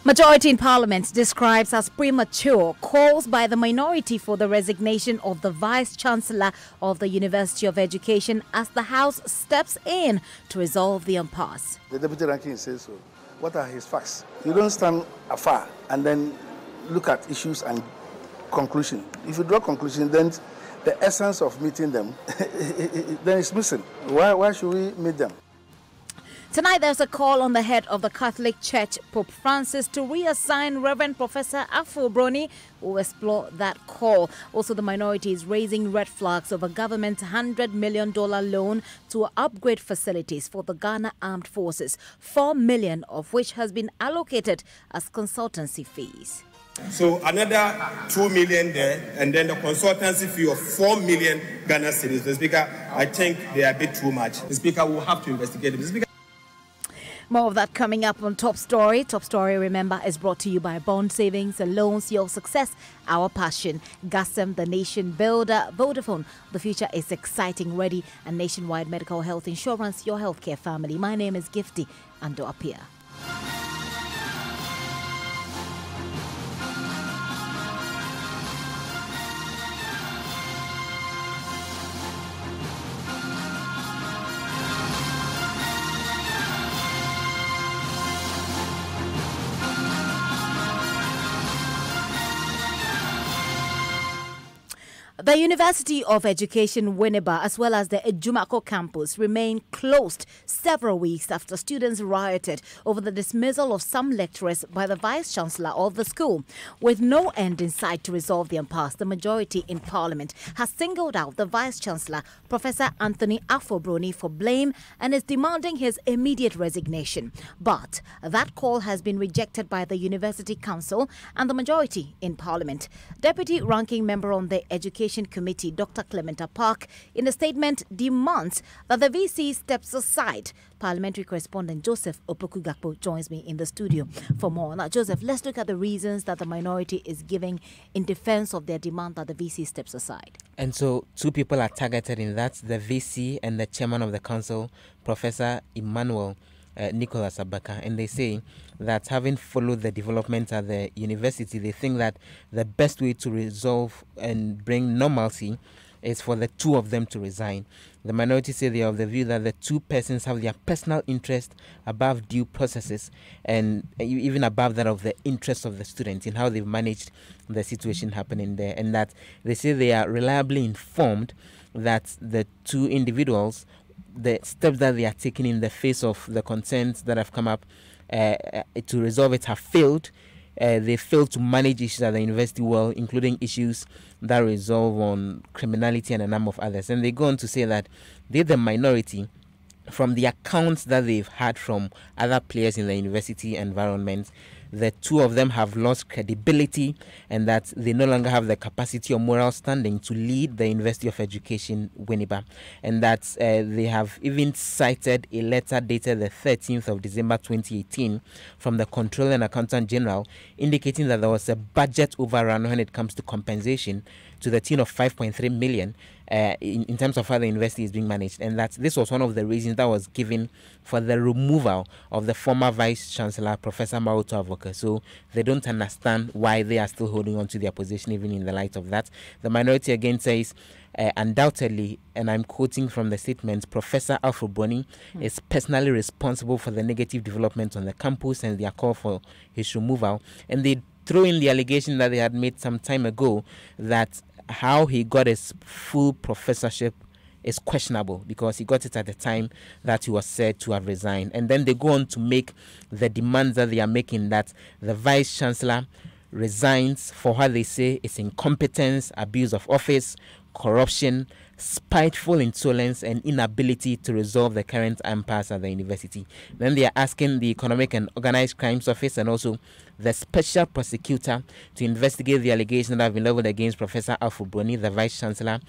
Majority in Parliament describes as premature calls by the minority for the resignation of the Vice-Chancellor of the University of Education as the House steps in to resolve the impasse. The Deputy Ranking says so. What are his facts? You don't stand afar and then look at issues and conclusion. If you draw conclusion, then the essence of meeting them, then it's missing. Why should we meet them? Tonight, there's a call on the head of the Catholic Church, Pope Francis, to reassign Reverend Professor Afo Broni. We'll explore that call. Also, the minority is raising red flags of a government $100 million loan to upgrade facilities for the Ghana Armed Forces, $4 million of which has been allocated as consultancy fees. So another 2 million there, and then the consultancy fee of 4 million Ghana cedis. The Speaker, I think they are a bit too much. The Speaker will have to investigate them. The Speaker. More of that coming up on Top Story. Top Story, remember, is brought to you by Bond Savings and Loans. Your success, our passion. Gasem, the nation builder. Vodafone, the future is exciting, ready. And Nationwide Medical Health Insurance, your healthcare family. My name is Gifty Ando Apia. The University of Education Winneba, as well as the Ejumako campus, remain closed several weeks after students rioted over the dismissal of some lecturers by the Vice-Chancellor of the school. With no end in sight to resolve the impasse, the majority in Parliament has singled out the Vice-Chancellor, Professor Anthony Afo Broni, for blame and is demanding his immediate resignation. But that call has been rejected by the University Council and the majority in Parliament. Deputy Ranking Member on the Education Committee, Dr. Clementa Park, in a statement demands that the VC steps aside. Parliamentary correspondent Joseph Opoku-Gakpo joins me in the studio for more. Now, Joseph, let's look at the reasons that the minority is giving in defense of their demand that the VC steps aside. And so two people are targeted in that, the VC and the chairman of the council, Professor Emmanuel Nicholas Abaka, and they say that having followed the development at the university, they think that the best way to resolve and bring normalcy is for the two of them to resign. The minority say they are of the view that the two persons have their personal interest above due processes and even above that of the interest of the students in how they've managed the situation happening there, and that they say they are reliably informed that the two individuals, the steps that they are taking in the face of the concerns that have come up to resolve it have failed. They failed to manage issues at the university well, including issues that resolve on criminality and a number of others. And they go on to say that they're the minority from the accounts that they've had from other players in the university environment. The two of them have lost credibility and that they no longer have the capacity or moral standing to lead the University of Education Winneba, and that they have even cited a letter dated the 13th of December 2018 from the Controller and Accountant General indicating that there was a budget overrun when it comes to compensation to the tune of 5.3 million in terms of how the university is being managed, and that this was one of the reasons that was given for the removal of the former Vice-Chancellor, Professor Maruto Avoka. So they don't understand why they are still holding on to their position even in the light of that. The minority again says, undoubtedly, and I'm quoting from the statement, Professor Afo Broni is personally responsible for the negative development on the campus and their call for his removal. And they throw in the allegation that they had made some time ago that how he got his full professorship is questionable because he got it at the time that he was said to have resigned. And then they go on to make the demands that they are making, that the Vice-Chancellor resigns for what they say is incompetence, abuse of office, corruption, spiteful insolence, and inability to resolve the current impasse at the university. Then they are asking the Economic and Organized Crimes Office and also the Special Prosecutor to investigate the allegations that have been leveled against Professor Afo Broni, the Vice-Chancellor.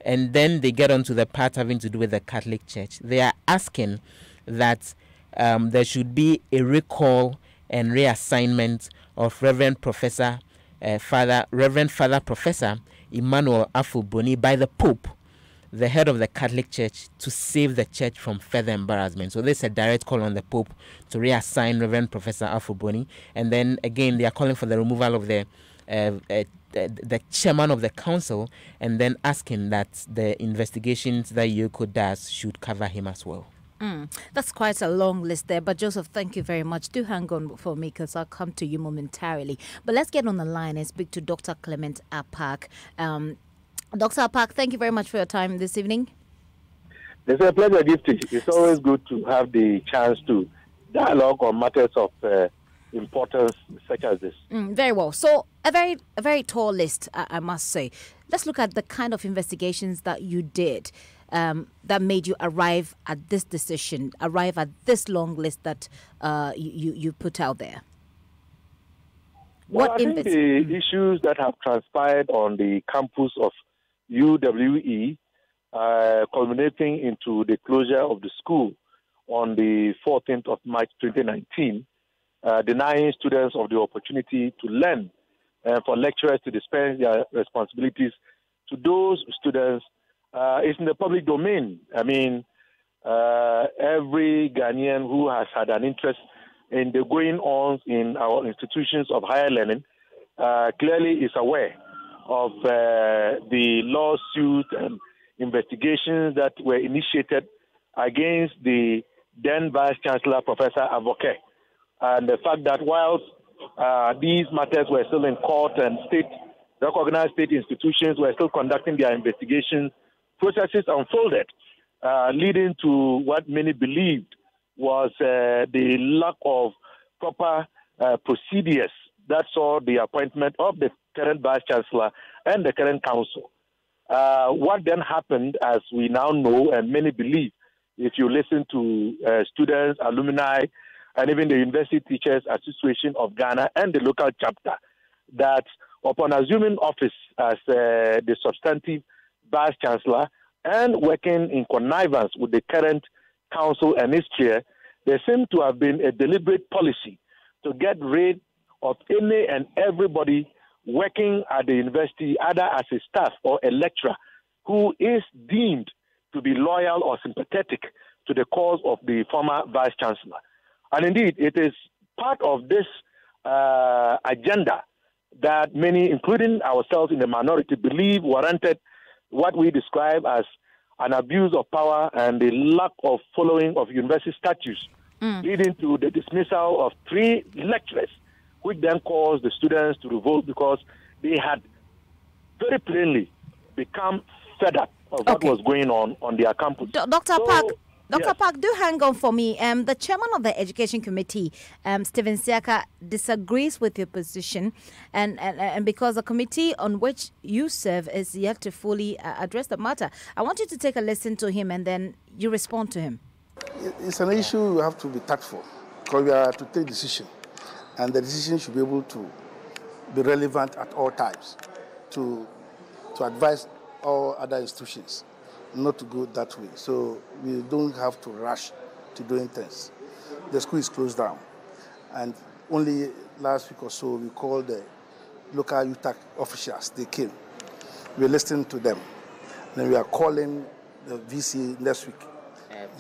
And then they get on to the part having to do with the Catholic Church. They are asking that there should be a recall and reassignment of Reverend Father Professor Emmanuel Afo Broni by the Pope, the head of the Catholic Church to save the church from further embarrassment. So this is a direct call on the Pope to reassign Reverend Professor Afoboni. And then again, they are calling for the removal of the chairman of the council, and then asking that the investigations that Yoko does should cover him as well. That's quite a long list there, but Joseph, thank you very much. Do hang on for me because I'll come to you momentarily. But let's get on the line and speak to Dr. Clement Apak. Dr. Apak, thank you very much for your time this evening. It's a pleasure, Gifty. It's always good to have the chance to dialogue on matters of importance such as this. Very well. So a very tall list, I must say. Let's look at the kind of investigations that you did that made you arrive at this decision, arrive at this long list that you put out there. Well, I think the issues that have transpired on the campus of UWE, culminating into the closure of the school on the 14th of March 2019, denying students of the opportunity to learn, for lecturers to dispense their responsibilities to those students, is in the public domain. I mean, every Ghanaian who has had an interest in the going-ons in our institutions of higher learning clearly is aware of the lawsuit and investigations that were initiated against the then Vice-Chancellor, Professor Avoke. And the fact that whilst these matters were still in court and recognized state institutions were still conducting their investigations, processes unfolded, leading to what many believed was the lack of proper procedures that saw the appointment of the current Vice-Chancellor and the current council. What then happened, as we now know, and many believe, if you listen to students, alumni, and even the University Teachers Association of Ghana and the local chapter, that upon assuming office as the substantive Vice-Chancellor and working in connivance with the current council and its chair, there seemed to have been a deliberate policy to get rid of any and everybody working at the university, either as a staff or a lecturer, who is deemed to be loyal or sympathetic to the cause of the former Vice-Chancellor. And indeed, it is part of this agenda that many, including ourselves in the minority, believe warranted what we describe as an abuse of power and the lack of following of university statutes, leading to the dismissal of 3 lecturers, which then caused the students to revolt because they had very plainly become fed up of what was going on their campus. Dr. Park, do hang on for me. The chairman of the Education Committee, Stephen Siaka, disagrees with your position, and because the committee on which you serve is yet to fully address the matter. I want you to take a listen to him and then you respond to him. It's an issue you have to be tactful because we are to take decision, and the decision should be able to be relevant at all times to advise all other institutions not to go that way. So we don't have to rush to doing things. The school is closed down, and only last week or so we called the local UTAC officials. They came. We listened to them. Then we are calling the VC next week.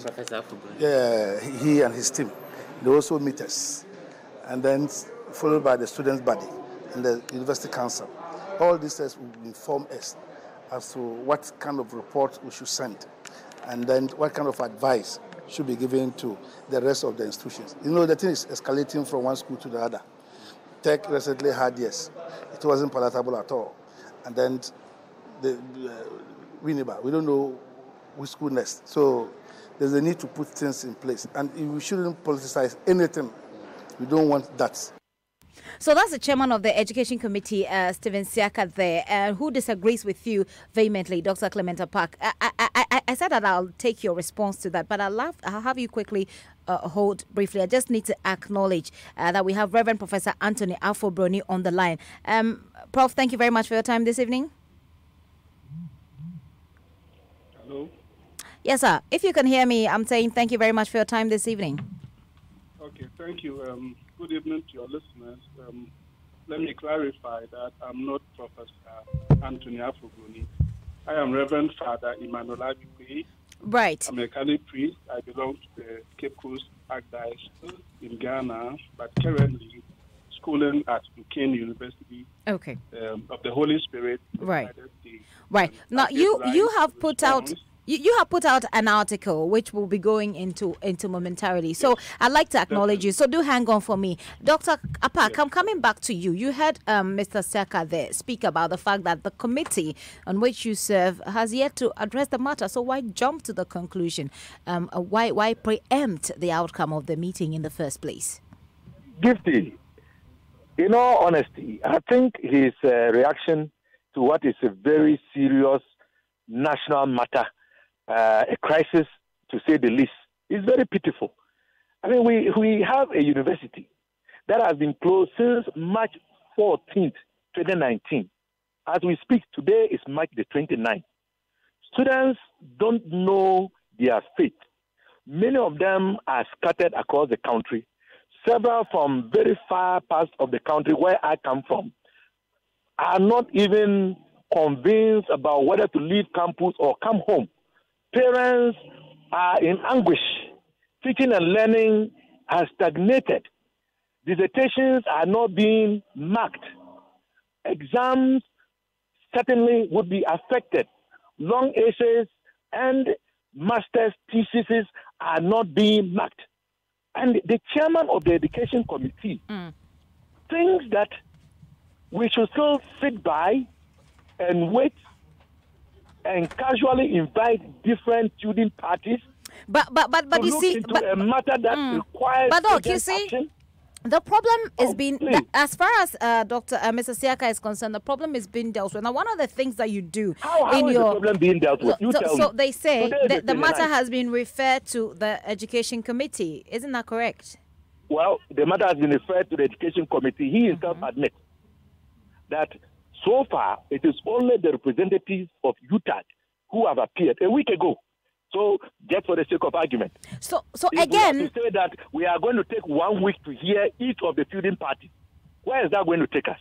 Professor Afubun. Yeah, he and his team. They also meet us, and then followed by the students' body and the university council. All these things will inform us as to what kind of report we should send, and then what kind of advice should be given to the rest of the institutions. You know, the thing is escalating from one school to the other. Tech recently had, yes, it wasn't palatable at all. And then the Winneba, we don't know which school next. So there's a need to put things in place. And we shouldn't politicize anything. We don't want that. So that's the chairman of the Education Committee, Stephen Siaka there, who disagrees with you vehemently, Dr. Clement Apak. I said that I'll take your response to that, but I'll have you quickly hold briefly. I just need to acknowledge that we have Reverend Professor Anthony Afoboni on the line. Prof, thank you very much for your time this evening. Hello? Yes, sir. If you can hear me, I'm saying thank you very much for your time this evening. Okay, thank you. Good evening to your listeners. Let me clarify that I'm not Professor Anthony Afoboni. I am Reverend Father Emmanuel Abikwe. Right. I'm a Catholic priest. I belong to the Cape Coast Archdiocese in Ghana, but currently schooling at Duquesne University of the Holy Spirit. Right. States. Right. Now you have put out. You have put out an article which we'll be going into momentarily. So I'd like to acknowledge you. So do hang on for me. Dr. Apak, I'm coming back to you. You heard Mr. Seka there speak about the fact that the committee on which you serve has yet to address the matter. So why jump to the conclusion? Why preempt the outcome of the meeting in the first place? Gifty, in all honesty, I think his reaction to what is a very serious national matter, a crisis, to say the least, is very pitiful. I mean, we have a university that has been closed since March 14th, 2019. As we speak, today is March the 29th. Students don't know their fate. Many of them are scattered across the country. Several from very far parts of the country where I come from are not even convinced about whether to leave campus or come home. Parents are in anguish. Teaching and learning has stagnated. Dissertations are not being marked. Exams certainly would be affected. Long essays and master's theses are not being marked. And the chairman of the education committee thinks that we should still sit by and wait and casually invite different student parties but you look see into a matter that requires action. The problem is being, as far as Mr. Siaka is concerned, the problem is being dealt with. Now, one of the things that you do how is the problem being dealt with? So they say that the matter has been referred to the education committee. Isn't that correct? Well, the matter has been referred to the education committee. He himself admits that so far it is only the representatives of UTAD who have appeared a week ago. So, just for the sake of argument. So if again, we have to say that we are going to take 1 week to hear each of the student parties, where is that going to take us?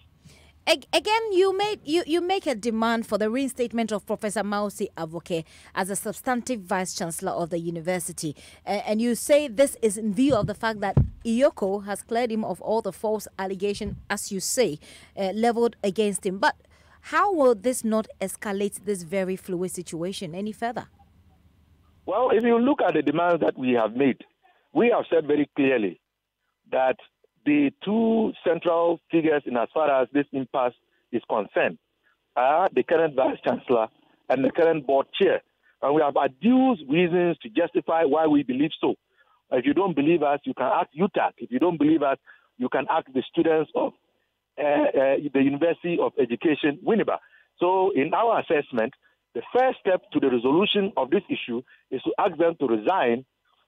Again, you make a demand for the reinstatement of Professor Mausi Avoke as a substantive vice chancellor of the university, and you say this is in view of the fact that Iyoko has cleared him of all the false allegations, as you say, leveled against him. But how will this not escalate this very fluid situation any further? Well, if you look at the demands that we have made, we have said very clearly that the two central figures in as far as this impasse is concerned are the current vice chancellor and the current board chair. And we have adduced reasons to justify why we believe so. If you don't believe us, you can ask UTAC. If you don't believe us, you can ask the students of the University of Education, Winneba. So in our assessment, the first step to the resolution of this issue is to ask them to resign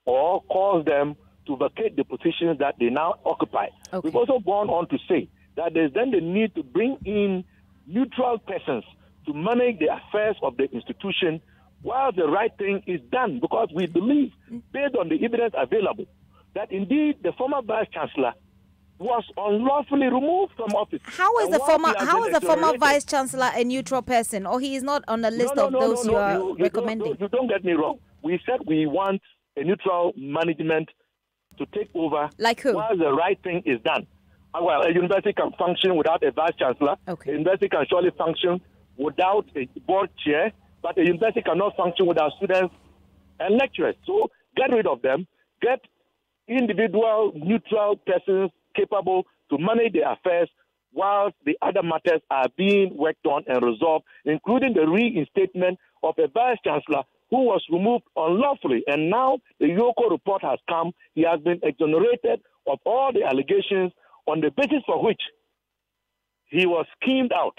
or cause them to vacate the positions that they now occupy. Okay. We've also gone on to say that there's then the need to bring in neutral persons to manage the affairs of the institution while the right thing is done, because we believe, based on the evidence available, that indeed the former vice chancellor was unlawfully removed from office. How is the former vice chancellor a neutral person, or he is not on the list of those you are recommending? You don't get me wrong. We said we want a neutral management to take over, like who? While the right thing is done. Well, a university can function without a vice chancellor. Okay. A university can surely function without a board chair, but a university cannot function without students and lecturers. So get rid of them. Get individual neutral persons capable to manage the affairs while the other matters are being worked on and resolved, including the reinstatement of a vice chancellor who was removed unlawfully. And now the Yoko report has come. He has been exonerated of all the allegations on the basis for which he was schemed out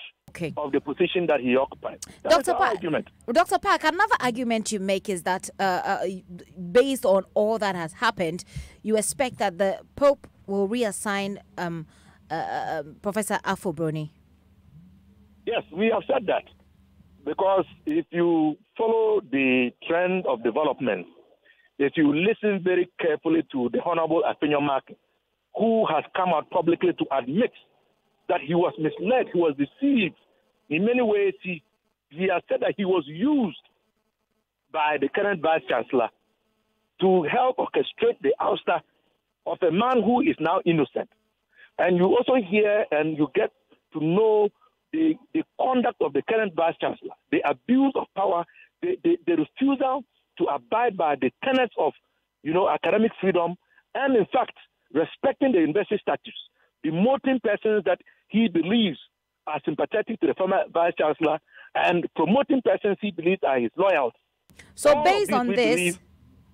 of the position that he occupied. That's our argument. Dr. Park, another argument you make is that based on all that has happened, you expect that the Pope will reassign Professor Afobroni. Yes, we have said that. Because if you follow the trend of development, if you listen very carefully to the Honorable Afenyomak, who has come out publicly to admit that he was misled, he was deceived. In many ways, he he has said that he was used by the current Vice Chancellor to help orchestrate the ouster of a man who is now innocent. And you also hear and you get to know the conduct of the current Vice Chancellor, the abuse of power, the refusal to abide by the tenets of, academic freedom, and in fact, respecting the university statutes, demoting persons that he believes are sympathetic to the former Vice Chancellor, and promoting persons he believes are his loyal. So all based on we this, believe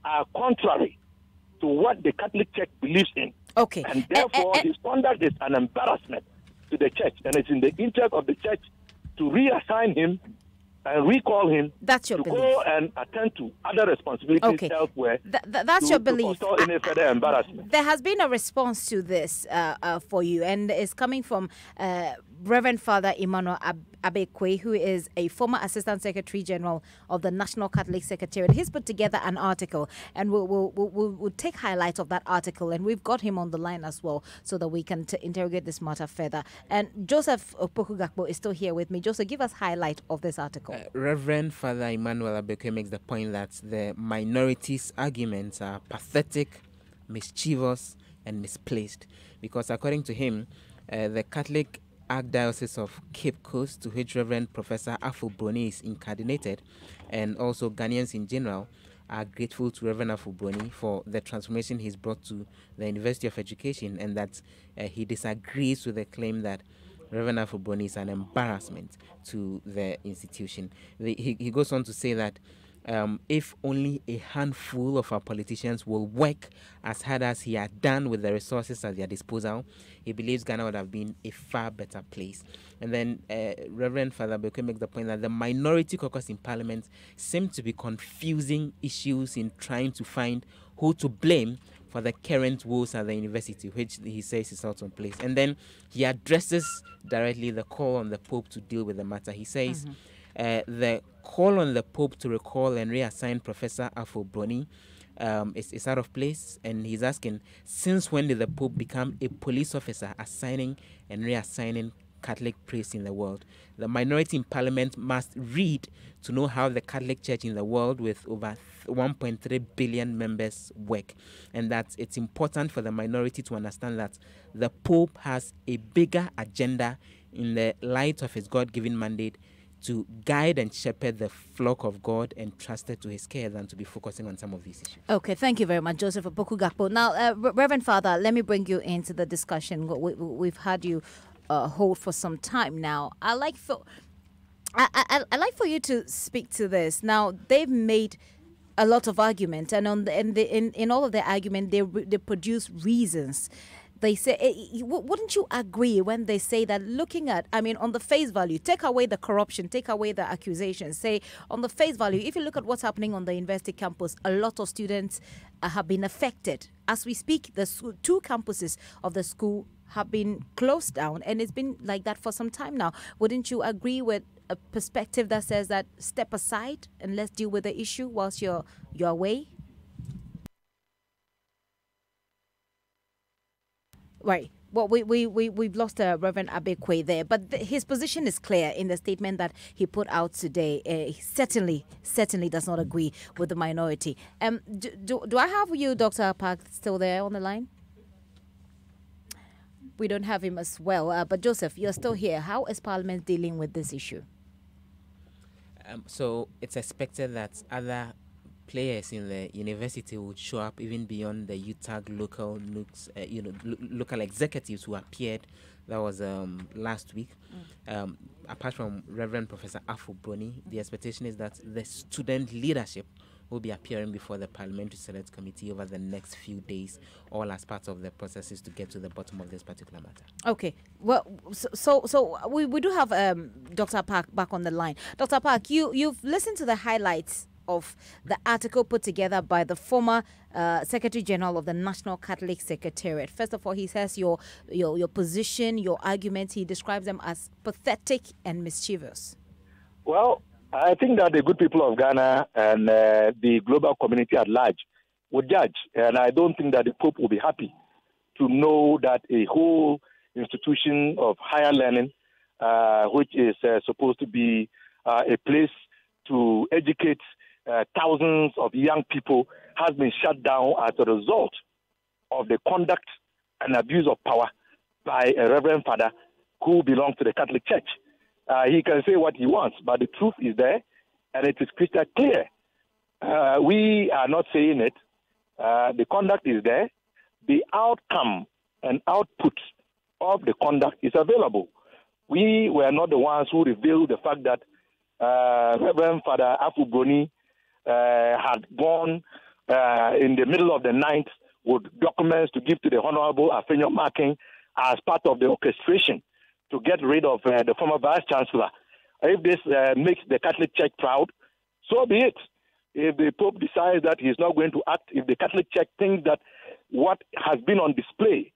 are contrary to what the Catholic Church believes in. Okay. And therefore, his conduct is an embarrassment to the church, and it's in the interest of the church to reassign him and recall him to go and attend to other responsibilities elsewhere. That's your belief. To any further embarrassment. There has been a response to this for you, and it's coming from Reverend Father Emmanuel Abekwe, who is a former Assistant Secretary General of the National Catholic Secretariat. He's put together an article, and we'll take highlights of that article, and we've got him on the line as well so that we can interrogate this matter further. And Joseph Opoku-Gakpo is still here with me. Joseph, give us highlight of this article. Reverend Father Emmanuel Abekwe makes the point that the minorities' arguments are pathetic, mischievous, and misplaced, because according to him, the Catholic Archdiocese of Cape Coast, to which Reverend Professor Afo-Broni is incarnated, and also Ghanaians in general, are grateful to Reverend Afo-Broni for the transformation he's brought to the University of Education, and that he disagrees with the claim that Reverend Afo-Broni is an embarrassment to the institution. He goes on to say that if only a handful of our politicians will work as hard as he had done with the resources at their disposal, he believes Ghana would have been a far better place. And then Reverend Father Bekwe makes the point that the minority caucus in Parliament seem to be confusing issues in trying to find who to blame for the current woes at the university, which he says is out of place. And then he addresses directly the call on the Pope to deal with the matter. He says, the call on the Pope to recall and reassign Professor Afo-Broni is out of place, and he's asking, since when did the Pope become a police officer assigning and reassigning Catholic priests in the world? The minority in Parliament must read to know how the Catholic Church in the world with over 1.3 billion members work, and that it's important for the minority to understand that the Pope has a bigger agenda in the light of his God-given mandate to guide and shepherd the flock of God entrusted to his care than to be focusing on some of these issues. Okay, thank you very much, Joseph Opoku-Gakpo. Now, Reverend Father, let me bring you into the discussion. We've had you hold for some time now. I'd like for you to speak to this. Now, they've made a lot of argument, and in all of their argument, they produce reasons. They say, wouldn't you agree when they say that looking at, on the face value, take away the corruption, take away the accusations, say on the face value, if you look at what's happening on the university campus, a lot of students have been affected. As we speak, the two campuses of the school have been closed down, and it's been like that for some time now. Wouldn't you agree with a perspective that says that step aside and let's deal with the issue whilst you're away? Right. Well, we've lost Reverend Abekwe there, but his position is clear in the statement that he put out today. He certainly does not agree with the minority. Do I have you, Dr. Park, still there on the line? We don't have him as well. But Joseph, you're still here. How is Parliament dealing with this issue? So it's expected that other players in the university would show up even beyond the UTAG local local executives who appeared. That was last week. Apart from Reverend Professor Afo-Broni, the expectation is that the student leadership will be appearing before the Parliamentary Select Committee over the next few days, all as part of the processes to get to the bottom of this particular matter. Okay. Well, so we do have Dr. Park back on the line. Dr. Park, you've listened to the highlights of the article put together by the former Secretary General of the National Catholic Secretariat. First of all, he says your position, your arguments, he describes them as pathetic and mischievous. Well, I think that the good people of Ghana and the global community at large would judge. And I don't think that the Pope will be happy to know that a whole institution of higher learning, which is supposed to be a place to educate thousands of young people, has been shut down as a result of the conduct and abuse of power by a reverend father who belongs to the Catholic Church. He can say what he wants, but the truth is there, and it is crystal clear. We are not saying it. The conduct is there. The outcome and output of the conduct is available. We were not the ones who revealed the fact that Reverend Father Afubroni had gone in the middle of the night with documents to give to the Honorable Afenyo Marking as part of the orchestration to get rid of the former Vice Chancellor. If this makes the Catholic Church proud, so be it. If the Pope decides that he's not going to act, if the Catholic Church thinks that what has been on display,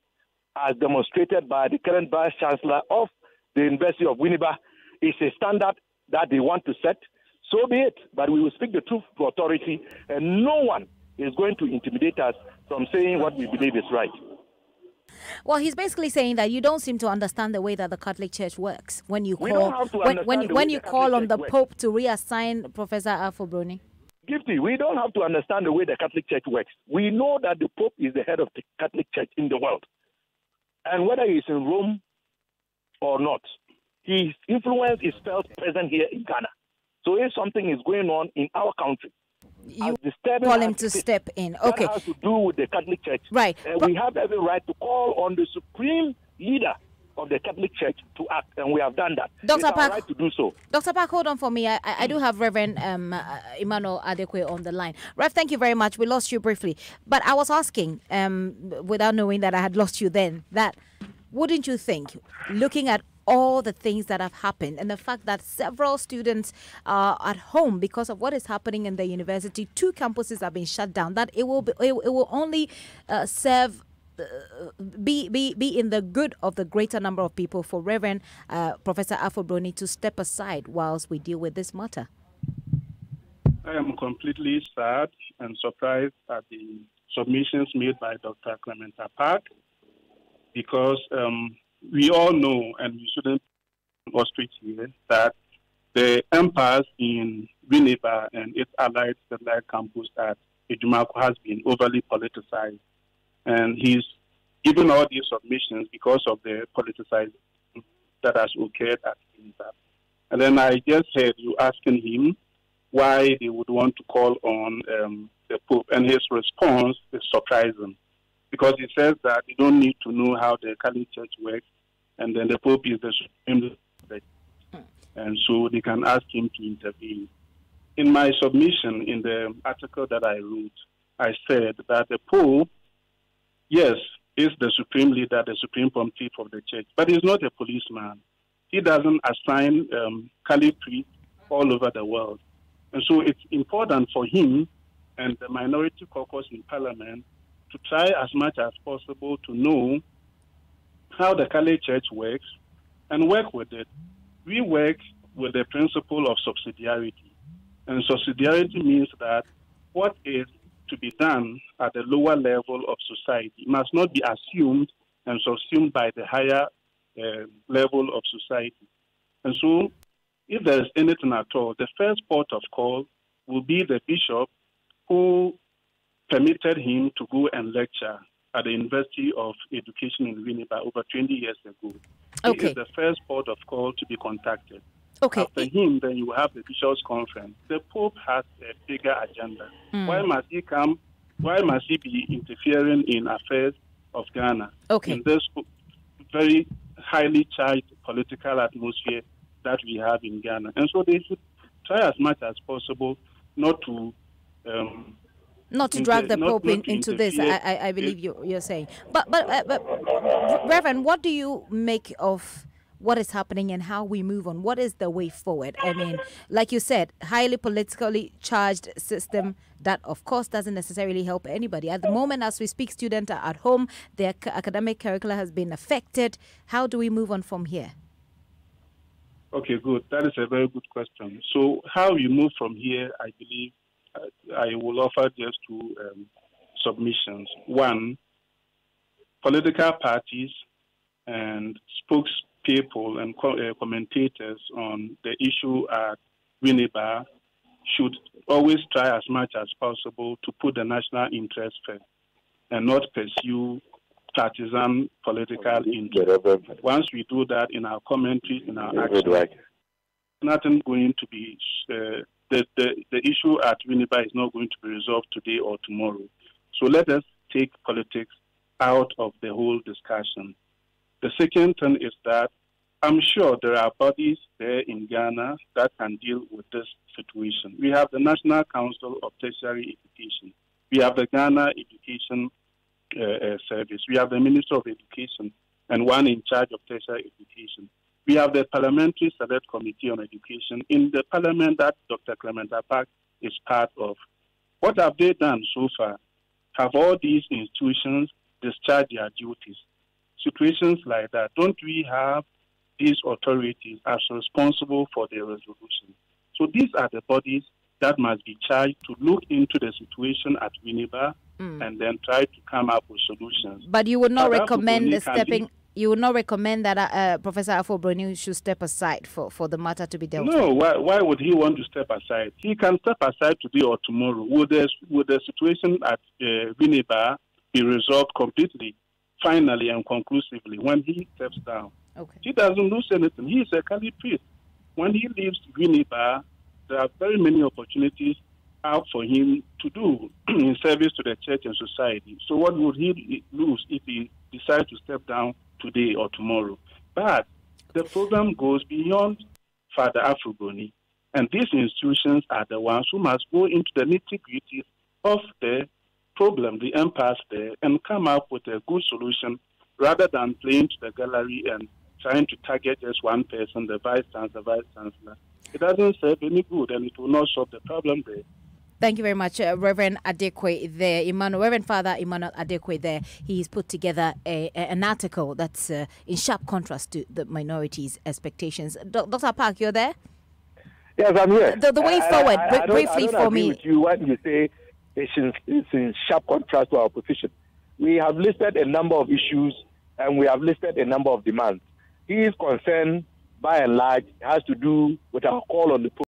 as demonstrated by the current Vice Chancellor of the University of Winneba, is a standard that they want to set, so be it. But we will speak the truth to authority, and no one is going to intimidate us from saying what we believe is right. Well, he's basically saying that you don't seem to understand the way that the Catholic Church works when you call when you call on the Pope to reassign Professor Afubroni. Gifty, we don't have to understand the way the Catholic Church works. We know that the Pope is the head of the Catholic Church in the world. And whether he's in Rome or not, his influence is felt present here in Ghana. So if something is going on in our country, you call him to step in. Okay. That has to do with the Catholic Church. Right. And we have every right to call on the supreme leader of the Catholic Church to act, and we have done that. Dr. Park, right to do so. Dr. Park, hold on for me. I do have Reverend Emmanuel Adekwe on the line. Rev, thank you very much. We lost you briefly. But I was asking, without knowing that I had lost you then, that wouldn't you think, looking at all the things that have happened and the fact that several students are at home because of what is happening in the university, 2 campuses have been shut down, that it will only serve be in the good of the greater number of people for Reverend Professor Afubroni to step aside whilst we deal with this matter? I am completely sad and surprised at the submissions made by Dr. Clementa Park, because we all know, and we shouldn't ostrich here, that the empires in Winneba and its allied satellite campus at Ejumaku has been overly politicized. And he's given all these submissions because of the politicization that has occurred at Winneba. And then I just heard you asking him why they would want to call on the Pope, and his response is surprising, because he says that you don't need to know how the Catholic Church works, and then the Pope is the supreme leader, and so they can ask him to intervene. In my submission, in the article that I wrote, I said that the Pope, yes, is the supreme leader, the supreme pontiff of the church, but he's not a policeman. He doesn't assign Catholic priests all over the world. And so it's important for him and the minority caucus in Parliament to try as much as possible to know how the Catholic Church works and work with it. We work with the principle of subsidiarity. And subsidiarity means that what is to be done at the lower level of society must not be assumed and subsumed by the higher level of society. And so, if there is anything at all, the first port of call will be the bishop who permitted him to go and lecture at the University of Education in Winneba over 20 years ago. Okay. He is the first port of call to be contacted. Okay. After him, then you have the Bishops' Conference. The Pope has a bigger agenda. Why must he come? Why must he be interfering in affairs of Ghana? Okay. In this very highly charged political atmosphere that we have in Ghana. And so they should try as much as possible not to drag the Pope into this. I believe you're saying. But Reverend, what do you make of what is happening and how we move on? What is the way forward? I mean, like you said, highly politically charged system that, of course, doesn't necessarily help anybody. At the moment, as we speak, students are at home. Their academic curricula has been affected. How do we move on from here? Okay, good. That is a very good question. So how we move from here, I believe, I will offer just 2 submissions. One, political parties and spokespeople and commentators on the issue at Winneba should always try as much as possible to put the national interest first and not pursue partisan political interest. Once we do that in our commentaries, in our actions, nothing going to be, the issue at Winneba is not going to be resolved today or tomorrow. So let us take politics out of the whole discussion. The second thing is that I'm sure there are bodies there in Ghana that can deal with this situation. We have the National Council of Tertiary Education. We have the Ghana Education Service. We have the Minister of Education and one in charge of tertiary education. We have the Parliamentary Select Committee on Education in the Parliament that Dr. Clement Apak is part of. What have they done so far? Have all these institutions discharged their duties? Situations like that, don't we have these authorities as responsible for their resolution? So these are the bodies that must be charged to look into the situation at Winneba and then try to come up with solutions. But you would not recommend you would not recommend that Professor Afo-Broni should step aside for the matter to be dealt with? No, why would he want to step aside? He can step aside today or tomorrow. Would the situation at Winneba be resolved completely, finally and conclusively when he steps down? Okay. He doesn't lose anything. He is a Catholic priest. When he leaves Winneba, there are very many opportunities out for him to do in service to the church and society. So what would he lose if he decides to step down today or tomorrow? But the program goes beyond Father Afro-Broni, and these institutions are the ones who must go into the nitty-gritty of the problem, the impasse there, and come up with a good solution rather than playing to the gallery and trying to target just one person, the vice chancellor. It doesn't serve any good, and it will not solve the problem there. Thank you very much, Reverend Adekwe there, Reverend Father Emmanuel Adekwe there. He's put together an article that's in sharp contrast to the minorities' expectations. Dr. Park, you're there? Yes, I'm here. The way forward, briefly for me. I don't agree with you when you say it's in sharp contrast to our position. We have listed a number of issues and we have listed a number of demands. His concern, by and large, has to do with our call on the